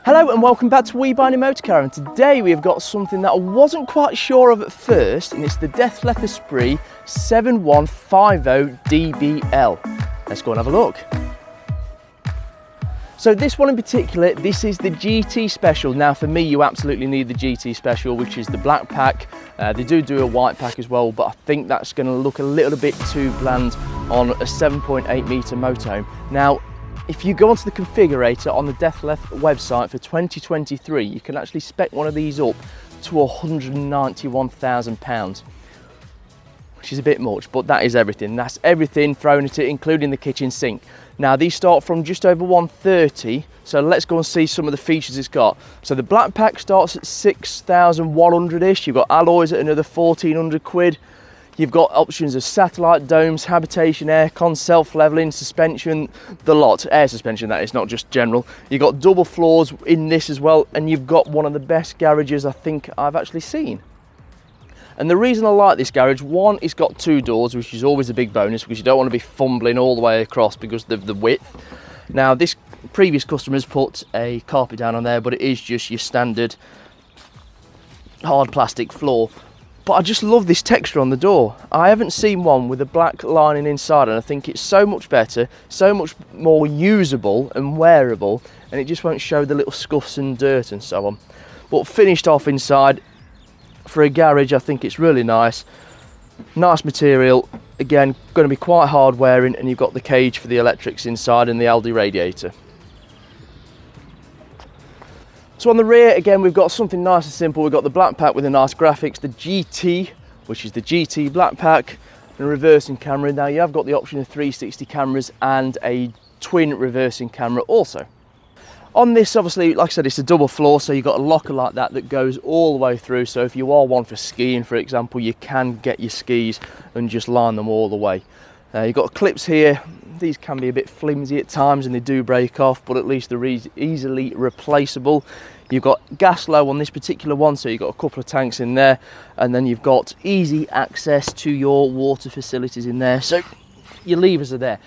Hello and welcome back to We Buy Any Motorcar, and today we have got something that I wasn't quite sure of at first, and it's the DETHLEFFS ESPRIT 7150 DBL. Let's go and have a look. So this one in particular, this is the GT Special. Now for me, you absolutely need the GT Special, which is the black pack. They do a white pack as well, but I think that's going to look a little bit too bland on a 7.8 metre motorhome. Now, if you go onto the configurator on the DETHLEFFS website for 2023, you can actually spec one of these up to £191,000, which is a bit much, but that is everything. That's everything thrown at it, including the kitchen sink. Now these start from just over 130, so let's go and see some of the features it's got. So the black pack starts at 6,100-ish. You've got alloys at another 1,400 quid. You've got options of satellite domes, habitation, aircon, self-leveling, suspension, the lot. Air suspension, that is, not just general. You've got double floors in this as well, and you've got one of the best garages I think I've actually seen. And the reason I like this garage, one, it's got two doors, which is always a big bonus because you don't want to be fumbling all the way across because of the width. Now, this previous customer's put a carpet down on there, but it is just your standard hard plastic floor. But I just love this texture on the door. I haven't seen one with a black lining inside, and I think it's so much better, so much more usable and wearable, and it just won't show the little scuffs and dirt and so on. But finished off inside, for a garage, I think it's really nice. Nice material, again, going to be quite hard wearing, and you've got the cage for the electrics inside and the Aldi radiator. So on the rear, again, we've got something nice and simple. We've got the black pack with the nice graphics, the GT, which is the GT black pack, and a reversing camera. Now you have got the option of 360 cameras and a twin reversing camera also. On this, obviously, like I said, it's a double floor, so you've got a locker like that that goes all the way through. So if you are one for skiing, for example, you can get your skis and just line them all the way. You've got clips here. These can be a bit flimsy at times and they do break off, but at least they're easily replaceable. You've got gas low on this particular one, so you've got a couple of tanks in there, and then you've got easy access to your water facilities in there. So your levers are there.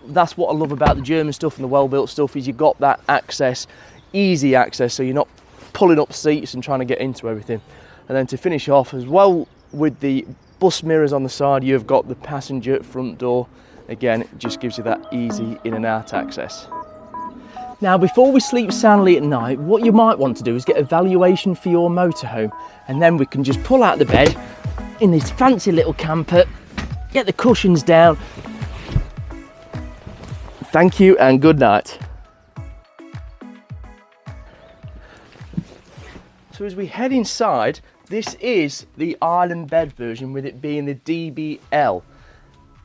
That's what I love about the German stuff and the well-built stuff, is you've got that access, easy access, so you're not pulling up seats and trying to get into everything. And then to finish off as well with the bus mirrors on the side, you've got the passenger front door. Again, it just gives you that easy in and out access. Now, before we sleep soundly at night, what you might want to do is get a valuation for your motorhome, and then we can just pull out the bed in this fancy little camper, get the cushions down. Thank you and good night. So as we head inside, this is the island bed version, with it being the DBL.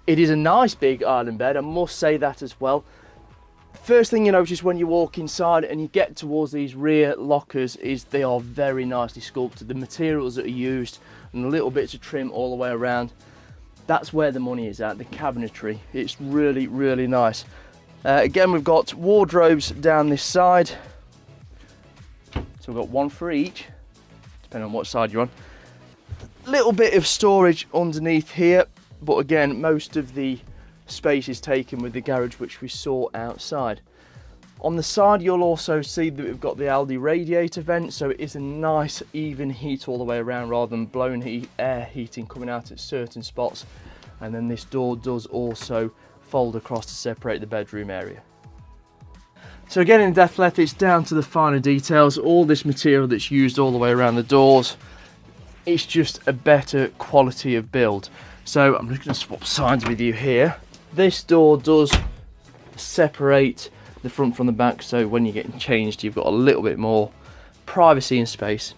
It is a nice big island bed, I must say that as well. First thing you notice when you walk inside and you get towards these rear lockers is they are very nicely sculpted. The materials that are used and the little bits of trim all the way around, that's where the money is at, the cabinetry. It's really, really nice. Again, we've got wardrobes down this side. So we've got one for each, depending on what side you're on. Little bit of storage underneath here, but again, most of the space is taken with the garage which we saw outside. On the side, you'll also see that we've got the Aldi radiator vent, so it is a nice even heat all the way around rather than blown air heating coming out at certain spots. And then this door does also fold across to separate the bedroom area. So again, in DETHLEFFS, it's down to the finer details. All this material that's used all the way around the doors, it's just a better quality of build. So I'm just going to swap sides with you here. This door does separate the front from the back, so when you're getting changed, you've got a little bit more privacy and space.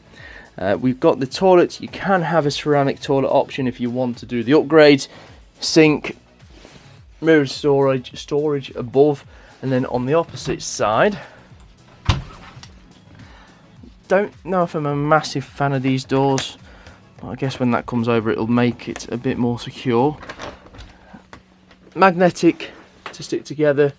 We've got the toilet. You can have a ceramic toilet option if you want to do the upgrades. Sink, mirror storage above, and then on the opposite side, don't know if I'm a massive fan of these doors, but I guess when that comes over it'll make it a bit more secure. Magnetic to stick together,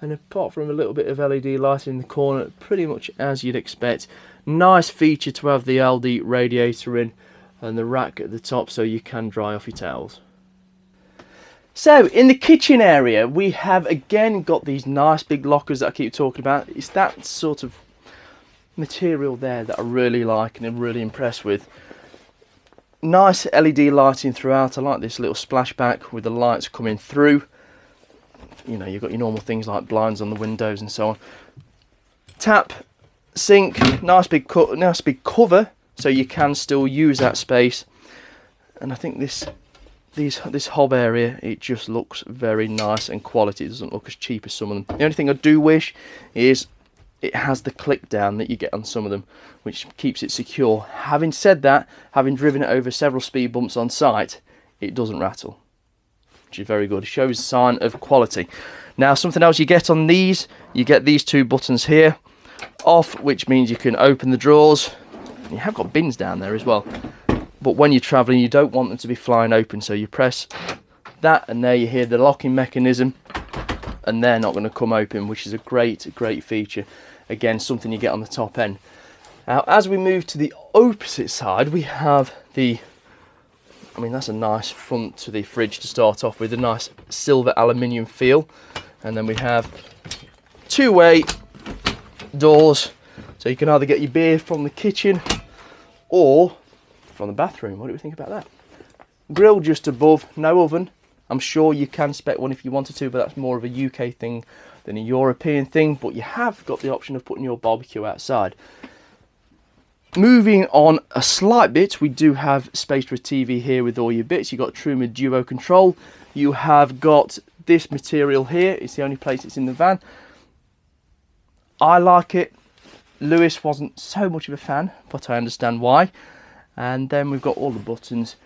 and apart from a little bit of LED light in the corner, pretty much as you'd expect. Nice feature to have the Aldi radiator in and the rack at the top so you can dry off your towels. So in the kitchen area, we have again got these nice big lockers that I keep talking about. It's that sort of material there that I really like and I'm really impressed with. Nice LED lighting throughout. I like this little splashback with the lights coming through. You know, you've got your normal things like blinds on the windows and so on. Tap, sink, nice big cover, so you can still use that space. And I think this hob area, it just looks very nice and quality. It doesn't look as cheap as some of them. The only thing I do wish is it has the click down that you get on some of them, which keeps it secure. Having said that, having driven it over several speed bumps on site, it doesn't rattle, which is very good. It shows a sign of quality. Now, something else you get on these, you get these two buttons here off, which means you can open the drawers. You have got bins down there as well, but when you're traveling, you don't want them to be flying open, so you press that and there you hear the locking mechanism, and they're not going to come open, which is a great feature. Again, something you get on the top end. Now, as we move to the opposite side, we have the, I mean, that's a nice front to the fridge to start off with, a nice silver aluminium feel. And then we have two-way doors, so you can either get your beer from the kitchen or from the bathroom. What do we think about that? Grill just above, no oven. I'm sure you can spec one if you wanted to, but that's more of a UK thing than a European thing, but you have got the option of putting your barbecue outside. Moving on a slight bit, we do have space for a TV here with all your bits. You've got Truma Duo control. You have got this material here. It's the only place it's in the van. I like it. Lewis wasn't so much of a fan, but I understand why. And then we've got all the buttons.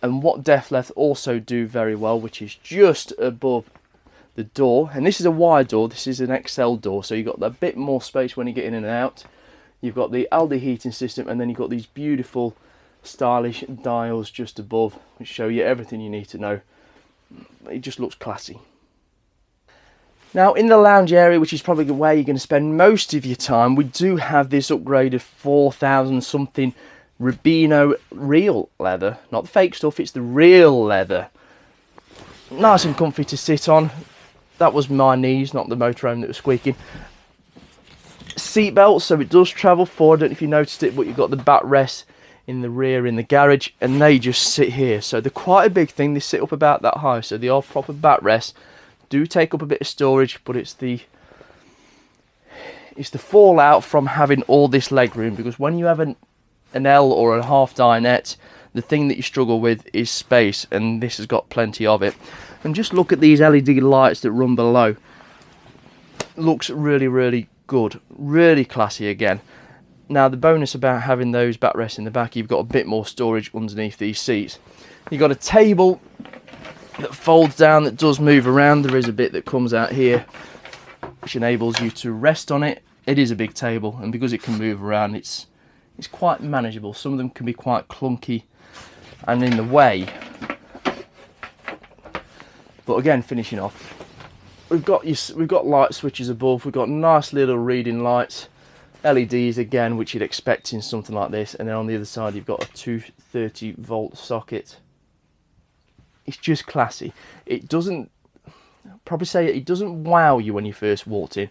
And what DETHLEFFS also do very well, which is just above the door, and this is a wide door, this is an XL door, so you've got a bit more space when you get in and out. You've got the Aldi heating system, and then you've got these beautiful stylish dials just above, which show you everything you need to know. It just looks classy. Now, in the lounge area, which is probably where you're going to spend most of your time, we do have this upgraded 4,000 something Rubino real leather, not the fake stuff, it's the real leather. Nice and comfy to sit on. That was my knees, not the motorhome that was squeaking. Seat belts, so it does travel forward. I don't know if you noticed it, but you've got the backrest in the rear in the garage, and they just sit here. So they're quite a big thing. They sit up about that high, so they are proper backrest. Do take up a bit of storage, but it's the fallout from having all this leg room, because when you have an L or a half dinette, the thing that you struggle with is space, and this has got plenty of it. And just look at these LED lights that run below. Looks really good, really classy again. Now, the bonus about having those backrests in the back, you've got a bit more storage underneath these seats. You've got a table that folds down, that does move around. There is a bit that comes out here which enables you to rest on it. It is a big table, and because it can move around, it's quite manageable. Some of them can be quite clunky and in the way. But again, finishing off, we've got light switches above. We've got nice little reading lights, LEDs again, which you'd expect in something like this. And then on the other side, you've got a 230-volt socket. It's just classy. It doesn't, I'll probably say it doesn't wow you when you first walked in,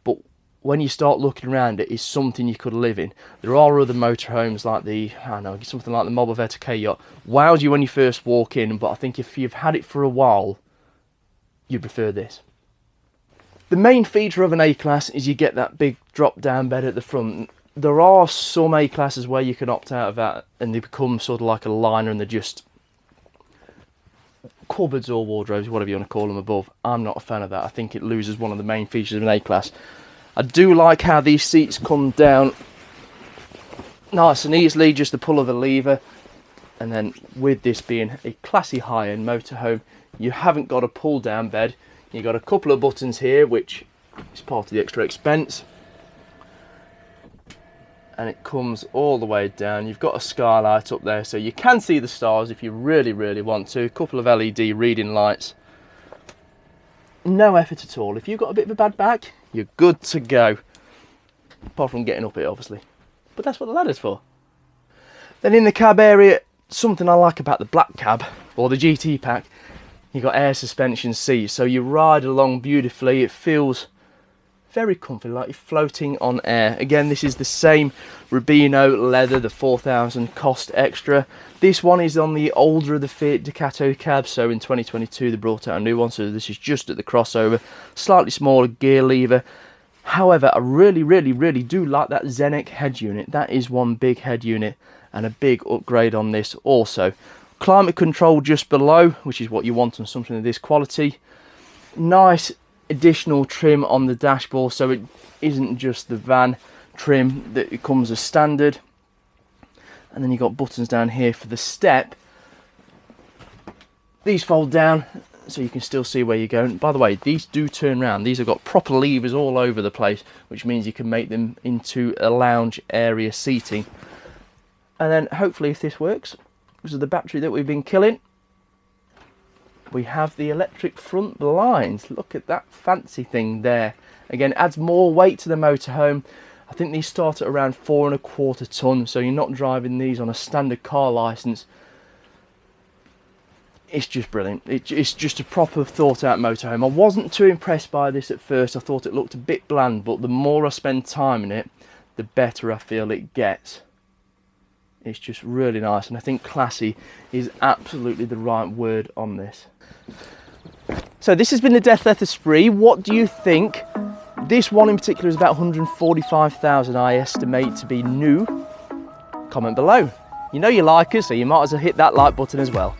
but when you start looking around, it is something you could live in. There are other motorhomes like the, I don't know, something like the Mobile K Yacht. Wows you when you first walk in, but I think if you've had it for a while, you'd prefer this. The main feature of an A-Class is you get that big drop-down bed at the front. There are some A-Classes where you can opt out of that and they become sort of like a liner, and they're just cupboards or wardrobes, whatever you want to call them, above. I'm not a fan of that. I think it loses one of the main features of an A-Class. I do like how these seats come down nice and easily, just the pull of a lever. And then with this being a classy high-end motorhome, you haven't got a pull-down bed. You've got a couple of buttons here, which is part of the extra expense. And it comes all the way down. You've got a skylight up there, so you can see the stars if you really want to. A couple of LED reading lights. No effort at all. If you've got a bit of a bad back, you're good to go. Apart from getting up it, obviously. But that's what the ladder's for. Then in the cab area, something I like about the black cab, or the GT pack, you've got air suspension seats. So you ride along beautifully. It feels very comfy, like you're floating on air. Again, this is the same Rubino leather, the 4,000 cost extra. This one is on the older of the Fiat Ducato cabs, so in 2022 they brought out a new one, so this is just at the crossover, slightly smaller gear lever. However, I really do like that Zenek head unit. That is one big head unit and a big upgrade on this also. Climate control just below, which is what you want on something of this quality. Nice additional trim on the dashboard, so it isn't just the van trim that it comes as standard. And then you've got buttons down here for the step. These fold down so you can still see where you're going. By the way, these do turn around. These have got proper levers all over the place, which means you can make them into a lounge area seating. And then hopefully, if this works, because of the battery that we've been killing, we have the electric front blinds. Look at that fancy thing there. Again, adds more weight to the motorhome. I think these start at around 4¼ ton, so you're not driving these on a standard car license. It's just brilliant. It's just a proper thought out motorhome. I wasn't too impressed by this at first. I thought it looked a bit bland, but the more I spend time in it, the better I feel it gets. It's just really nice, and I think classy is absolutely the right word on this. So this has been the DETHLEFFS ESPRIT. What do you think? This one in particular is about 145,000 I estimate to be new. Comment below. You know you like us, so you might as well hit that like button as well.